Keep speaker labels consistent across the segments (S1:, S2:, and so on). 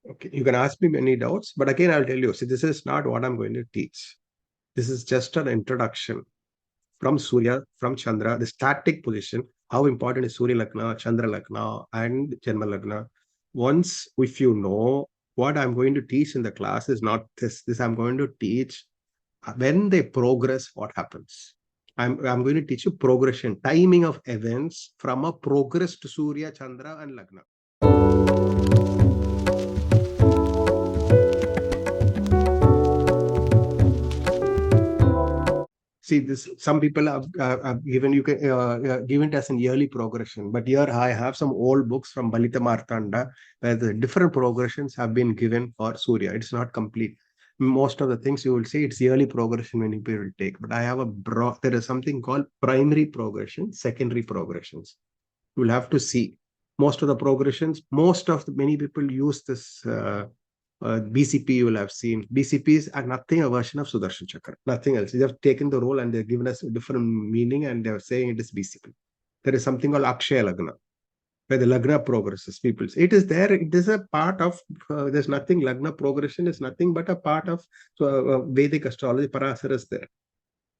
S1: Okay, you can ask me many doubts, but again, I'll tell you, see, this is not what I'm going to teach. This is just an introduction from Surya, from Chandra, the static position, how important is Surya Lagna, Chandra Lagna, and Janma Lagna. Once, if you know what I'm going to teach in the class is not this, this I'm going to teach when they progress, what happens. I'm going to teach you progression, timing of events from a progressed Surya, Chandra, and Lagna. See, this some people have given you given it as an yearly progression, but here I have some old books from Balita Martanda where the different progressions have been given for Surya. It's not complete. Most of the things you will see it's yearly progression when people will take, but I have a broad. There is something called primary progression, secondary progressions. You will have to see most of the progressions. Most of the many people use this. BCP you will have seen. BCPs are nothing a version of Sudarshan Chakra, nothing else. They have taken the role and they've given us a different meaning and they're saying it is BCP. There is something called Akshaya Lagna, where the Lagna progresses. People say it is there. It is a part of, there's nothing, Lagna progression is nothing but a part of Vedic astrology. Parasara is there.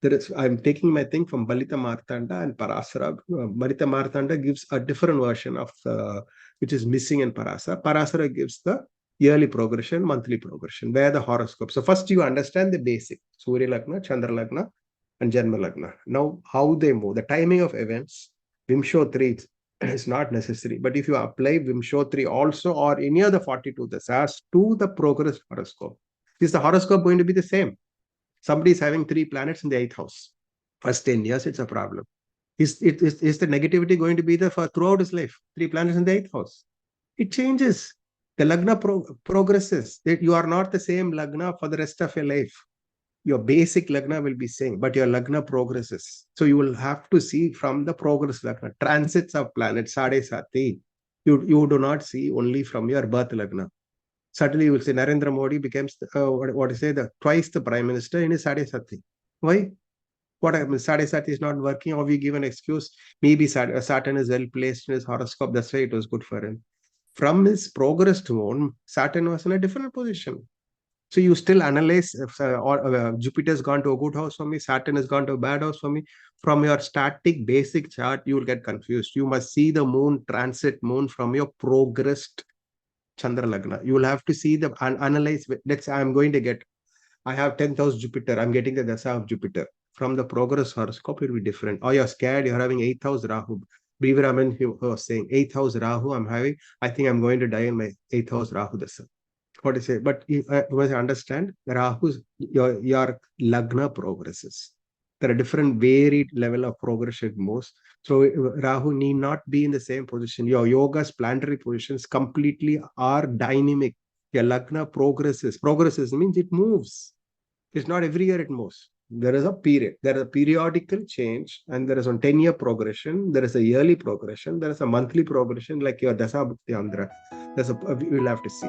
S1: There is, I'm taking my thing from Balita Martanda and Parasara. Balita Martanda gives a different version of which is missing in Parasara. Parasara gives the yearly progression, monthly progression, where the horoscope. So first you understand the basic, Surya Lagna, Chandra Lagna, and Janma Lagna. Now, how they move, the timing of events, Vimshotri is not necessary. But if you apply Vimshotri also or any other 42 dasas to the progress horoscope, is the horoscope going to be the same? Somebody is having 3 planets in the 8th house. First 10 years, it's a problem. Is the negativity going to be there for throughout his life? 3 planets in the 8th house. It changes. The Lagna progresses. You are not the same Lagna for the rest of your life. Your basic Lagna will be same, but your Lagna progresses. So you will have to see from the progress Lagna, transits of planets, Sade Sati. You do not see only from your birth Lagna. Suddenly you will say Narendra Modi becomes what you say the twice the prime minister in his Sade Sati. Why? What happens? Sade Sati is not working, or we give an excuse. Maybe Saturn is well placed in his horoscope. That's why it was good for him. From his progress zone, Saturn was in a different position. So you still analyze if Jupiter's gone to a good house for me, Saturn has gone to a bad house for me. From your static basic chart, you will get confused. You must see the moon, transit moon from your progressed Chandra Lagna. You will have to see the analyze. Let's say I'm going to get, I have 10th house Jupiter. I'm getting the dasa of Jupiter. From the progress horoscope, it will be different. Or you're scared, you're having 8th house Rahu. Brivaraman, he was saying 8th house Rahu, I'm having, I think I'm going to die in my 8th house Rahu dasa. What is it? But you must understand, Rahu's, your Lagna progresses. There are different varied level of progression moves. So Rahu need not be in the same position. Your yoga's planetary positions completely are dynamic. Your Lagna progresses. Progresses means it moves. It's not every year it moves. There is a period. There is a periodical change, and there is a 10-year progression. There is a yearly progression. There is a monthly progression, like your Dasa Bhakti Andhra. We'll have to see.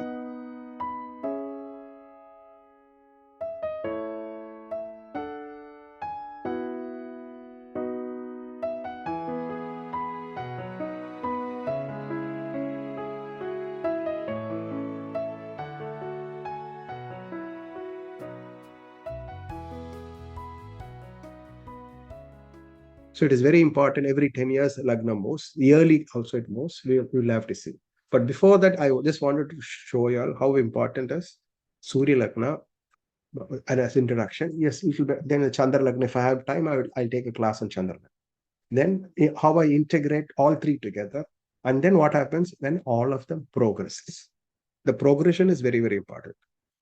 S1: So it is very important. Every 10 years, Lagna moves. Yearly also it moves. We'll have to see. But before that, I just wanted to show you all how important is Surya Lagna and as introduction. Yes, you should. Then the Chandra Lagna, if I have time, I'll take a class on Chandra Lagna. Then how I integrate all three together. And then what happens when all of them progresses. The progression is very, very important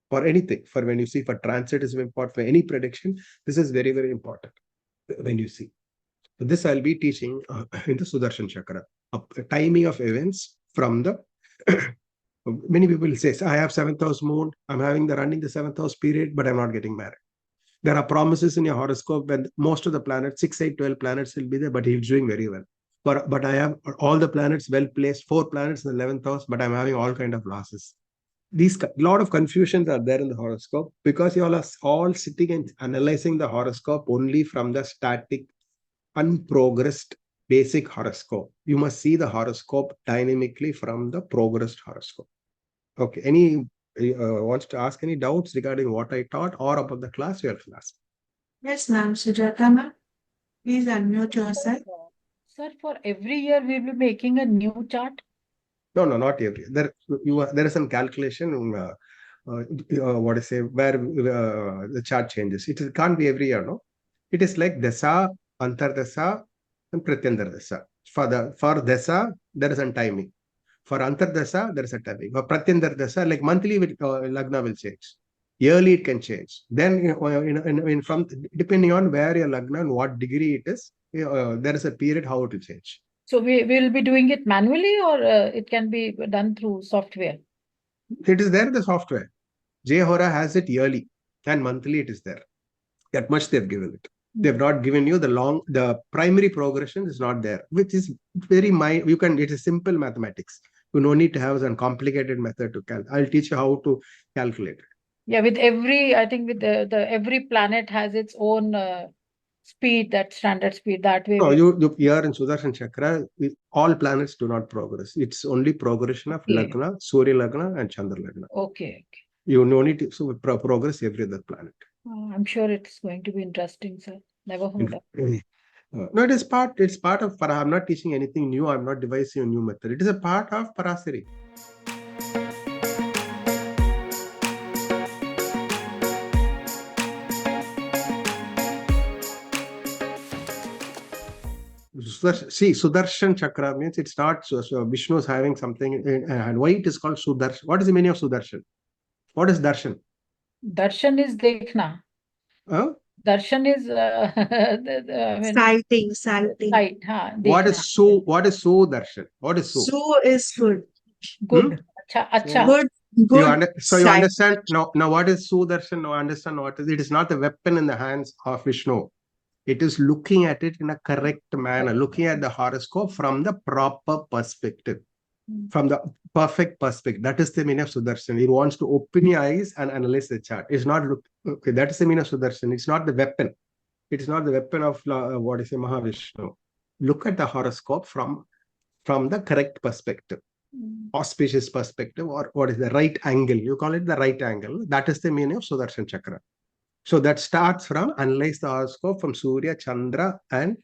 S1: for anything. For when you see for transit is important, for any prediction, this is very, very important when you see. So this I'll be teaching in the Sudarshan Chakra, a timing of events from the many people say, I have 7th house moon, I'm having the running the 7th house period, but I'm not getting married. There are promises in your horoscope when most of the planets, 6, 8, 12 planets will be there, but he's doing very well. But I have all the planets well placed, 4 planets in the 11th house, but I'm having all kind of losses. These lot of confusions are there in the horoscope because you all are all sitting and analyzing the horoscope only from the static unprogressed basic horoscope. You must see the horoscope dynamically from the progressed horoscope. Okay. Any wants to ask any doubts regarding what I taught or about the class? Your class.
S2: Yes, ma'am. Sujata, ma'am. Please unmute yourself.
S3: Sir, for every year we'll be making a new chart.
S1: No, not every. There is some calculation. What I say where the chart changes. It can't be every year. No, it is like dasa, antardasa, and pratyantardasa. For dasa there is a timing. For antardasa there is a timing. For pratyantardasa, like monthly lagna will change. Yearly it can change. Then from depending on where your lagna and what degree it is, there is a period how it will change.
S3: So we will be doing it manually, or it can be done through software?
S1: It is there in the software. Jhora has it yearly and monthly it is there. That much they've given it. They've not given you the primary progression is not there, which is very it is simple mathematics. You no need to have some complicated method to calculate. I'll teach you how to calculate it.
S3: Yeah, I think with every planet has its own speed, that standard speed, that way.
S1: No, you here in Sudarshan Chakra, all planets do not progress. It's only progression of Lagna, Surya Lagna and Chandra Lagna.
S3: Okay.
S1: You no need to progress every other planet.
S3: I'm sure it's going to be interesting, sir. Never heard of it.
S1: No, it's part of I'm not teaching anything new. I'm not devising a new method. It is a part of Parasara. See, Sudarshan Chakra means it's not so Vishnu is having something, and why it is called Sudarshan? What is the meaning of Sudarshan? What is Darshan?
S3: Darshan is Dekhna.
S1: Huh?
S3: Darshan is
S2: Sighting.
S3: sight.
S1: What is Sudarshan? What is Su?
S2: Su is good.
S3: Good. Acha.
S2: Good.
S1: So you understand now what is Sudarshan? Now understand what is it is not a weapon in the hands of Vishnu. It is looking at it in a correct manner, looking at the horoscope from the proper perspective, from the perfect perspective. That is the meaning of Sudarshan. He wants to open your eyes and analyze the chart. It's not okay. That is the meaning of Sudarshan. It's not the weapon. It is not the weapon of what is Mahavishnu. Look at the horoscope from the correct perspective, auspicious perspective, or what is the right angle. You call it the right angle. That is the meaning of Sudarshan Chakra. So that starts from analyze the horoscope from Surya, Chandra, and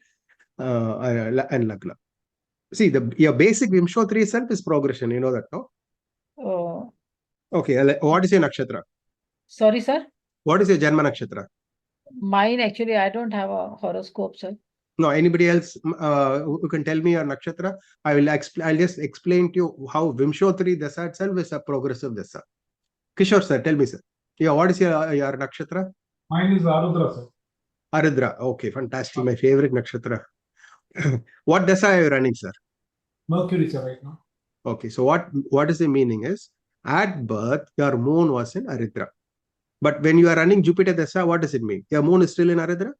S1: Lagna. See, your basic Vimshottari itself is progression. You know that, no?
S3: Oh.
S1: Okay. What is your nakshatra?
S3: Sorry, sir?
S1: What is your Janma nakshatra?
S3: Mine, actually, I don't have a horoscope, sir.
S1: No, anybody else who can tell me your nakshatra? I'll just explain to you how Vimshottari dasa itself is a progressive dasa. Kishore, sir, tell me, sir. Yeah, what is your nakshatra?
S4: Mine is Arudra, sir.
S1: Arudra. Okay, fantastic. My favorite nakshatra. What dasa are you running, sir?
S4: Mercury, sir, right now.
S1: Okay, so what is the meaning is, at birth, your moon was in Arudra. But when you are running Jupiter dasa, what does it mean? Your moon is still in Arudra?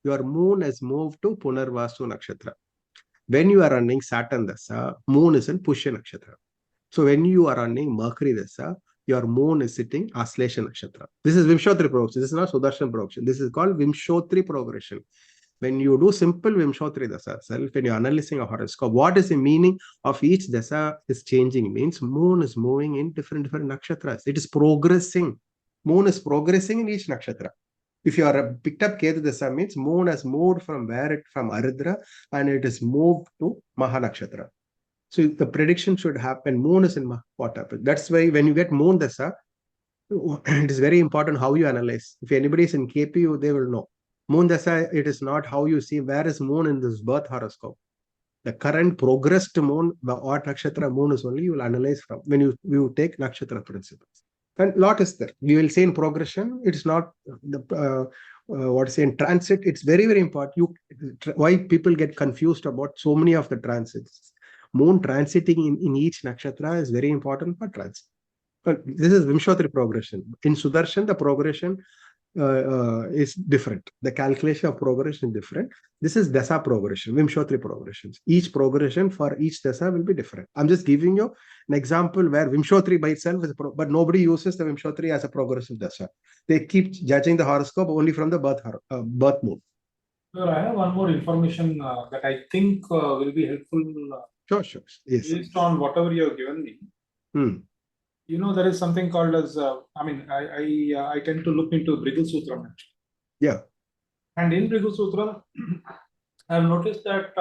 S1: Your moon has moved to VigyaVastuNAstrology. When you are running Saturn dasa, moon is in Pushya Nakshatra. So when you are running Mercury dasa, your moon is sitting Aslesha Nakshatra. This is Vimshottari progression. This is not Sudarshan progression. This is called Vimshottari progression. When you do simple Vimshottari dasa itself, when you're analyzing a horoscope, what is the meaning of each dasa is changing? Means moon is moving in different nakshatras. It is progressing. Moon is progressing in each nakshatra. If you are picked up Ketu dasa, means moon has moved from Arudra and it is moved to Maha Nakshatra. So the prediction should happen. Moon is in what happens. That's why when you get moon dasa, it is very important how you analyze. If anybody is in KPU, they will know. Moon dasa, it is not how you see where is moon in this birth horoscope. The current progressed moon, what nakshatra moon is only, you will analyze from when you take nakshatra principles. And lot is there. We will say in progression, it's not the in transit. It's very, very important. Why people get confused about so many of the transits. Moon transiting in each nakshatra is very important for transit. But this is Vimshottari progression. In Sudarshan, the progression is different. The calculation of progression is different. This is dasa progression, Vimshottari progressions. Each progression for each dasa will be different. I'm just giving you an example where Vimshottari by itself is, but nobody uses the Vimshottari as a progressive dasa. They keep judging the horoscope only from the birth moon.
S4: Sir, I have one more information that I think will be helpful.
S1: Sure. Yes.
S4: Based on whatever you have given me. There is something called as, I tend to look into Bhrigu Chakra.
S1: Yeah.
S4: And in Bhrigu Chakra, I've noticed that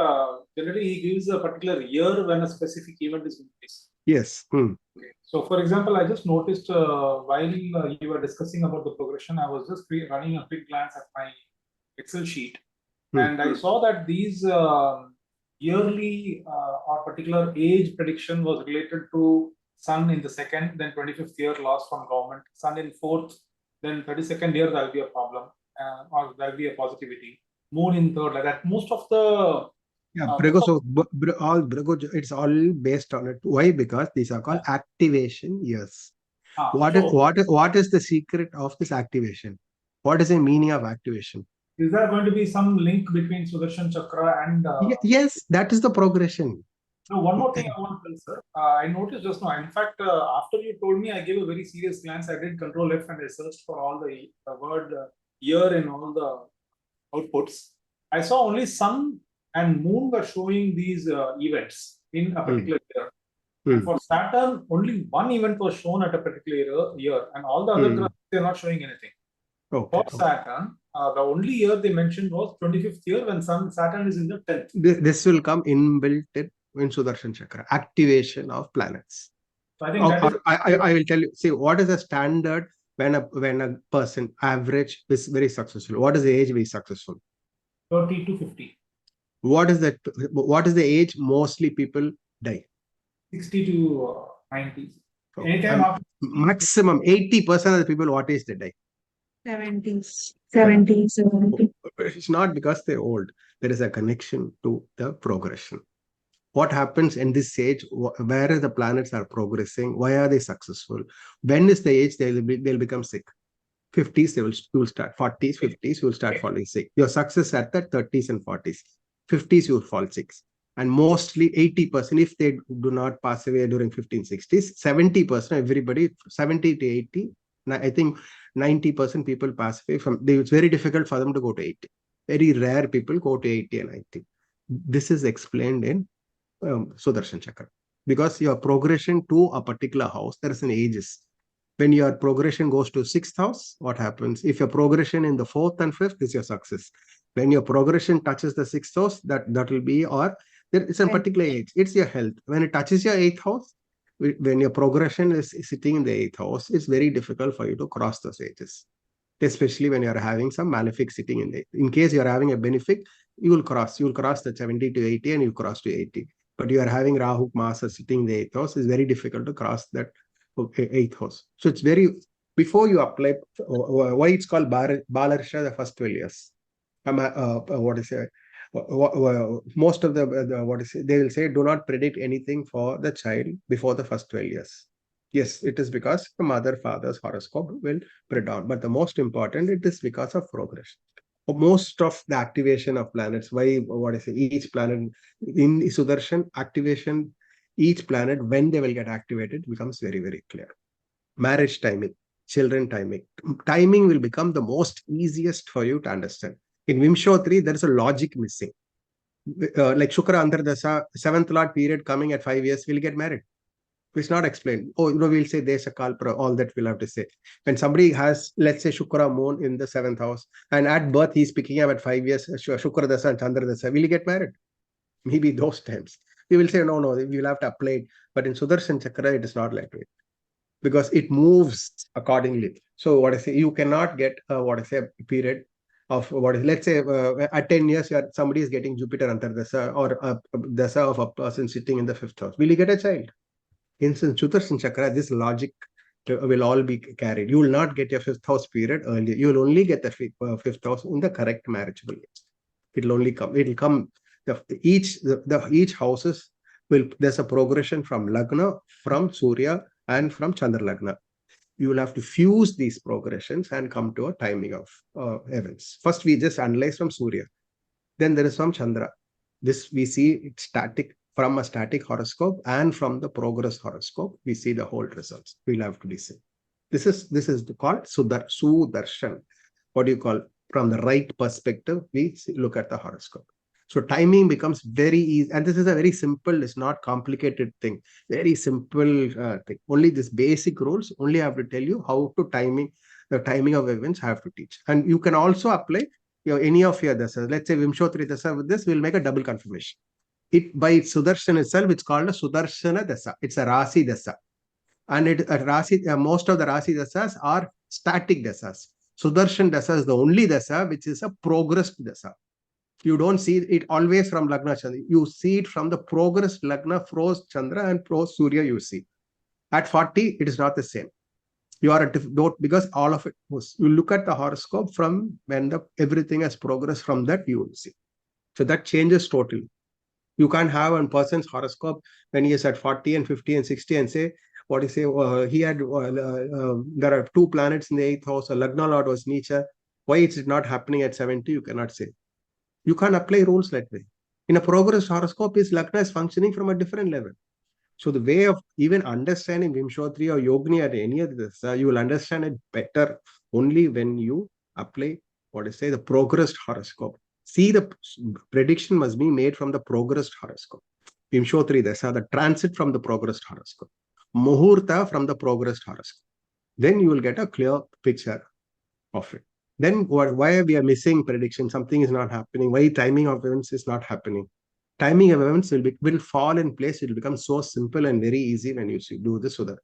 S4: generally he gives a particular year when a specific event is in place.
S1: Yes.
S4: Okay. So, for example, I just noticed while you were discussing about the progression, I was just running a quick glance at my Excel sheet, and I saw that these yearly or particular age prediction was related to Sun in the second, then 25th year loss from government, Sun in fourth, then 32nd year there will be a problem or there will be a positivity. Moon in third, like that. Most of the
S1: it's all based on it. Why? Because these are called activation years. What is the secret of this activation? What is the meaning of activation?
S4: Is there going to be some link between Sudarshan Chakra and?
S1: Yes, that is the progression.
S4: No, one more thing I want to tell, sir. I noticed just now. In fact, after you told me, I gave a very serious glance. I did Control F and I searched for all the word year in all the outputs. I saw only Sun and Moon were showing these events in a particular year. And for Saturn, only one event was shown at a particular year, and all the other graphs, they're not showing anything. For Saturn, the only year they mentioned was 25th year when Saturn is in the 10th.
S1: This will come inbuilt in Sudarshan Chakra, activation of planets.
S4: So I think that is.
S1: I will tell you, see, what is the standard when a person average is very successful? What is the age very successful?
S4: 30 to 50.
S1: What is the age mostly people die?
S4: 60 to 90. Anytime after
S1: maximum 80% of the people, what age they die?
S2: 70s.
S1: It's not because they're old. There is a connection to the progression. What happens in this age? Where the planets are progressing? Why are they successful? When is the age they'll become sick? 50s, you will start. 40s, 50s, you will start falling sick. Your success at the 30s and 40s. 50s, you will fall sick. And mostly 80%, if they do not pass away during 1560s, 70%, everybody, 70 to 80, I think 90% people pass away from, it's very difficult for them to go to 80. Very rare people go to 80 and 90. This is explained in Sudarshan Chakra. Because your progression to a particular house, there is an ages. When your progression goes to 6th house, what happens? If your progression in the 4th and 5th is your success. When your progression touches the 6th house, that will be, or there is a particular age. It's your health. When it touches your 8th house, when your progression is sitting in the 8th house, it's very difficult for you to cross those ages. Especially when you're having some malefic sitting in there. In case you're having a benefic, you will cross the 70 to 80 and you cross to 80. But you are having Rahu Masa sitting in the 8th house, it's very difficult to cross that 8th house. So it's very, before you apply, why it's called Balarsha, the first 12 years. What is it? Most of they will say, do not predict anything for the child before the first 12 years. Yes, it is because the mother, father's horoscope will predominate. But the most important, it is because of progression. Most of the activation of planets, each planet in Sudarshan activation, each planet, when they will get activated, becomes very, very clear. Marriage timing, children timing. Timing will become the most easiest for you to understand. In Vimshotri, there is a logic missing. Like Shukra Andhra Dasa, 7th Lord period coming at 5 years, we'll get married. It's not explained. We'll say Desha Kalpra, all that we'll have to say. When somebody has, let's say, Shukra Moon in the 7th house, and at birth he's picking up at 5 years, Shukra Dasa and Chandra Dasa, will he get married? Maybe those times. We will say, no, we'll have to apply it. But in Sudarshan Chakra, it is not like that. Because it moves accordingly. So you cannot get a period of let's say at 10 years, somebody is getting Jupiter Antardasa or a dasa of a person sitting in the 5th house. Will you get a child? In Sudarshan Chakra, this logic will all be carried. You will not get your 5th house period earlier. You will only get the 5th house in the correct marriageable age. It will come. Each houses there's a progression from Lagna, from Surya, and from Chandra Lagna. You will have to fuse these progressions and come to a timing of events. First, we just analyze from Surya. Then there is from Chandra. This we see it's static, from a static horoscope and from the progress horoscope. We see the whole results. We'll have to listen. This is called Sudarshan. What do you call? From the right perspective, we look at the horoscope. So timing becomes very easy. And this is a very simple, it's not complicated thing. Very simple thing. Only this basic rules, only I have to tell you how to the timing of events I have to teach. And you can also apply any of your dasas. Let's say Vimshottari dasa with this, we'll make a double confirmation. It by Sudarshan itself, it's called a Sudarshana dasa. It's a Rasi dasa. And most of the Rasi dasas are static dasas. Sudarshan dasa is the only dasa which is a progressed dasa. You don't see it always from Lagna Chandra. You see it from the progressed Lagna, pros Chandra and pros Surya you see. At 40, it is not the same. You are because all of it was. You look at the horoscope from when everything has progressed from that you will see. So that changes totally. You can't have a person's horoscope when he is at 40 and 50 and 60 and say, what you say, he had, there are 2 planets in the 8th house, a Lagna Lord was Nietzsche. Why is it not happening at 70? You cannot say. You can't apply rules that way. In a progress horoscope, his Lagna is functioning from a different level. So the way of even understanding Vimshottari or Yogini or any of this, you will understand it better only when you apply, the progressed horoscope. See, the prediction must be made from the progressed horoscope. Vimshottari dasa, the transit from the progressed horoscope. Muhurta from the progressed horoscope. Then you will get a clear picture of it. Then why we are missing prediction? Something is not happening. Why timing of events is not happening? Timing of events will fall in place. It will become so simple and very easy when you do this. So that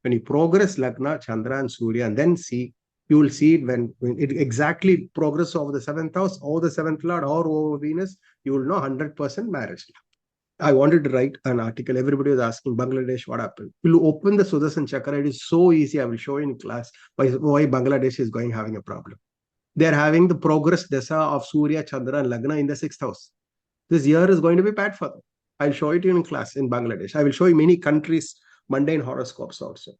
S1: when you progress Lagna, Chandra and Surya, and then see, you will see it when it exactly progress over the 7th house or the 7th lord or over Venus, you will know 100% marriage. I wanted to write an article. Everybody was asking Bangladesh, what happened? You open the Sudarsan Chakra. It is so easy. I will show you in class why Bangladesh is having a problem. They are having the progress dasa of Surya, Chandra and Lagna in the 6th house. This year is going to be bad for them. I'll show it to you in class in Bangladesh. I will show you many countries' mundane horoscopes also.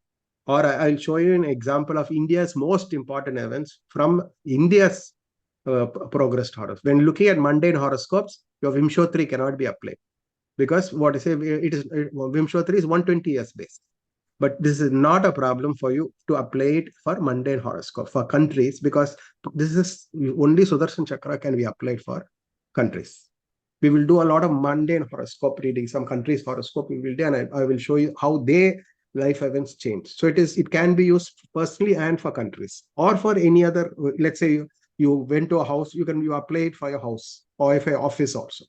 S1: Or I'll show you an example of India's most important events from India's progressed horoscope. When looking at mundane horoscopes, your Vimshottari cannot be applied. Because Vimshottari is 120 years based. But this is not a problem for you to apply it for mundane horoscope for countries, because this is only Sudarshan Chakra can be applied for countries. We will do a lot of mundane horoscope reading, some countries' horoscope we will do, and I will show you how their life events change. So it can be used personally and for countries, or for any other. Let's say you went to a house, you apply it for your house or for your office also.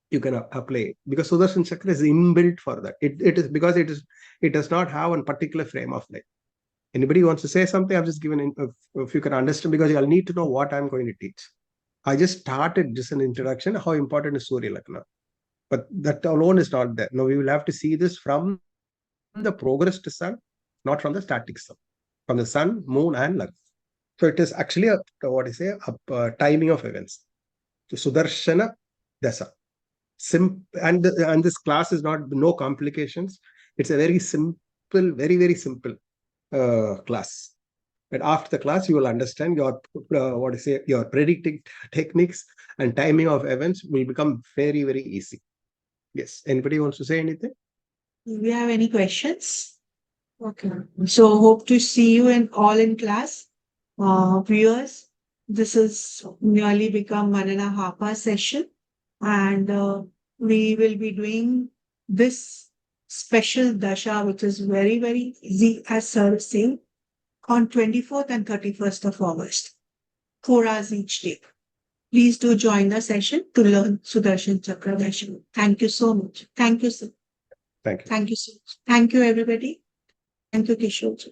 S1: You can apply it because Sudarshan Chakra is inbuilt for that. It is because it does not have a particular frame of life. Anybody wants to say something? I've just given if you can understand, because you'll need to know what I'm going to teach. I just started just an introduction, how important is Surya Lagna. But that alone is not there. No, we will have to see this from the progressed sun, not from the static sun. From the sun, moon and Lagna. So it is actually a timing of events. So Sudarshana dasa. And this class is no complications. It's a very simple, very, very simple class. But after the class, you will understand your your predicting techniques and timing of events will become very, very easy. Yes. Anybody wants to say anything?
S2: Do we have any questions? Okay. So hope to see you all in class. Viewers, this is nearly become 1.5 hour session, and we will be doing this special dasha, which is very, very easy, as sir is saying, on 24th and 31st of August, 4 hours each day. Please do join the session to learn Sudarshan Chakra dasha. Thank you so much. Thank you, sir.
S1: Thank you.
S2: Thank you so much. Thank you, everybody. Thank you, Kishore.